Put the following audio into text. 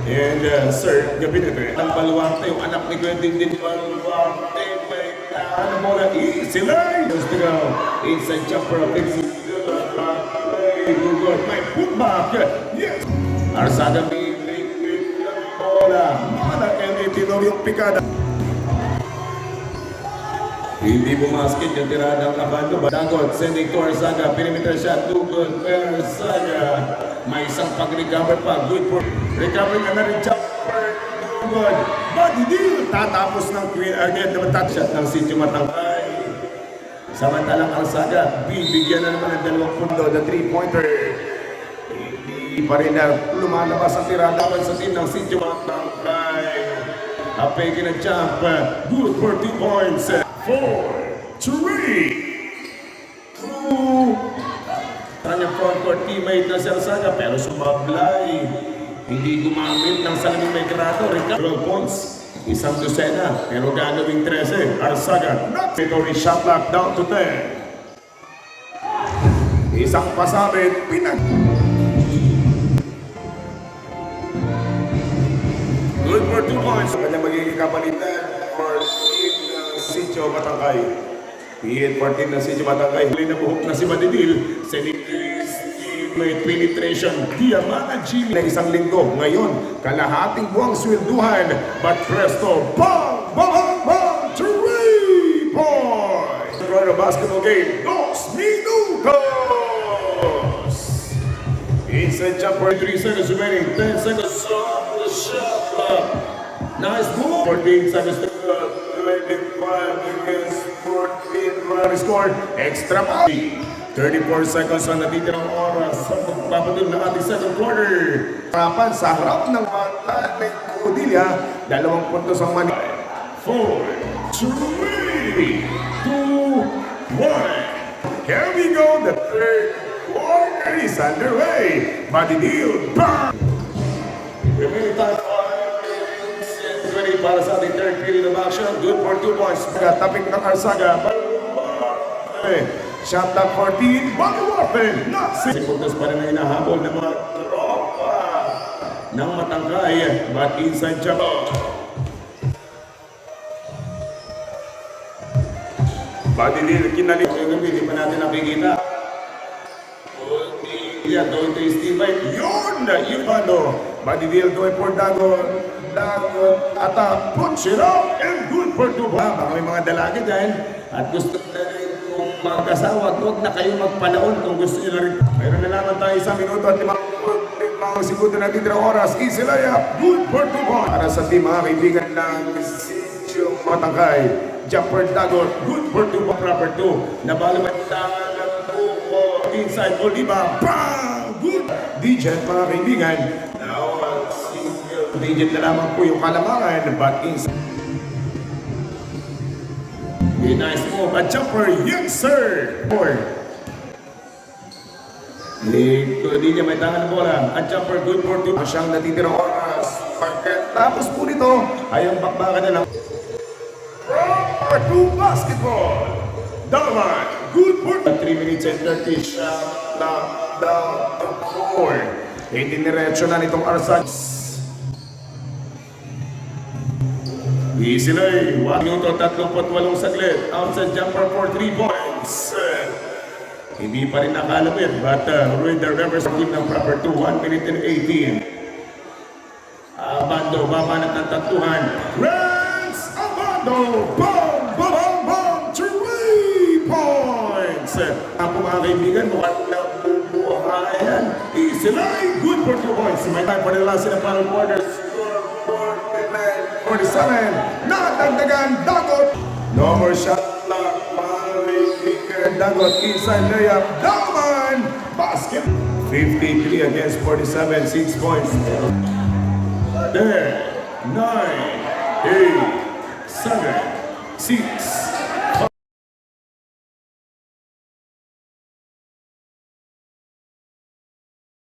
And sir, gabi na ito. Ang Baluarte, yung anak ni Quentin din Baluarte. May ano mo na easy line. Just to go. Inside jumper of Dixie. Good. May putback. Yes. Arsaga may bola. Mana N.A. Tinor yung pikada. Hindi bumasket yung tirada ng Abando. Dagot, sending to Arsaga. Perimeter shot. Good. Arsaga. May isang pag-recover pa. Good for recovery na rin. Jumper. Good. Body deal. Tatapos ng again. Touch shot ng Sitio Matangkay. Samantalang Arsaga, bibigyan na naman ng 2 punto na 3-pointer. Hindi pa rin na lumalabas ang tirada sa team ng Sitio Matangkay. Apegi na jump. Good for 2 points. 4, 3, 2. Kanyang frontcourt teammate na si Arsaga pero sumablay. Hindi gumamit ng salamin may grado. 12 points. Isang dosena, pero gagawing 13. Arsaga, victory shot clock down to 10. Isang pasabit, pinag. Good for 2 points. Kanya magiging kapalitan for team ng Sitio Matangkay. Hihit for team ng Sitio Matangkay. Huli na buhok na si Madidil. May penetration, Diamana Jimmy na isang linggo. Ngayon, kalahating buwang swelduhan. But presto, bang, bang, bang, 3 points! Toronto basketball game, 2 minutos! Inside jumper, 3 seconds remaining, 10 seconds on the shot clock. Nice move! 14 seconds to go, 25 against 14, run scored, extra ball. 34 seconds ang natitirang oras sa pagpapadul ng ating second quarter. Harapan sa harap ng mata ng Codilla, 2 puntos ang mani. 4, 3, 2, 1. Here we go, the third quarter is underway. Body deal, bang! Remaining time 5 minutes and 20 para sa ating third period of action. Good for 2 points. Tapik ng Arsaga. Shot clock 14, Baluarte, Nazi. Puntos pa rin na hinahabol ng mga tropa ng Matangkay, but inside jump. Body deal, kinalik. Hindi pa natin nakikita. Yeah, going to Steve White. Yun! Ibano. Body deal going for Dagon. Dagon. Attack. Punch it up. And good for 2. Baka may mga dalaga dyan. At gusto na rin kung magkasawa, huwag na kayo magpanaon kung gusto nyo na rin. Mayroon na naman tayo 1 minuto at 5 segundo na titirang oras. Easy layup. Good for 2 points. Para sa team, mga kaibigan ng Sitio Matangkay. Jumper Dagon. Good for 2 points. Proper 2. Nabalo ba ng buko inside Oliva. Bang! Good. Digit, mga kaibigan. Now, single digit na lamang po yung kalamangan. But inside. A nice move. A jumper. Yes, sir. 4. Hindi niya may tangan ng bola. A jumper. Good for 2. Siyang natitirang oras. Tapos po nito ay ang bakbakan na lang. For 2 basketball. Daman. Good for 3 minutes and 30. Shot down to 4. Itiniretso na nitong Arsaga. Easy lay. 1 minuto, 38 saglit. Outside jumper for 3 points. Hindi pa rin nakalapit. But with the reverse team ng proper 2. 1 minute and 18. Abando, babanat ng tatuhan. Rance Abando. Bang! Bang! Bang! 3 points. Ako mga kaibigan, mukhang nabubuhayan. Easy lay. Good for 2 points. May time for the last in the final quarters. 47, nadagdagan, Dagot. No more shot clock, Dagot, inside layup, Daman, basket. 53 against 47, 6 points. 10, 9, 8, 7, 6,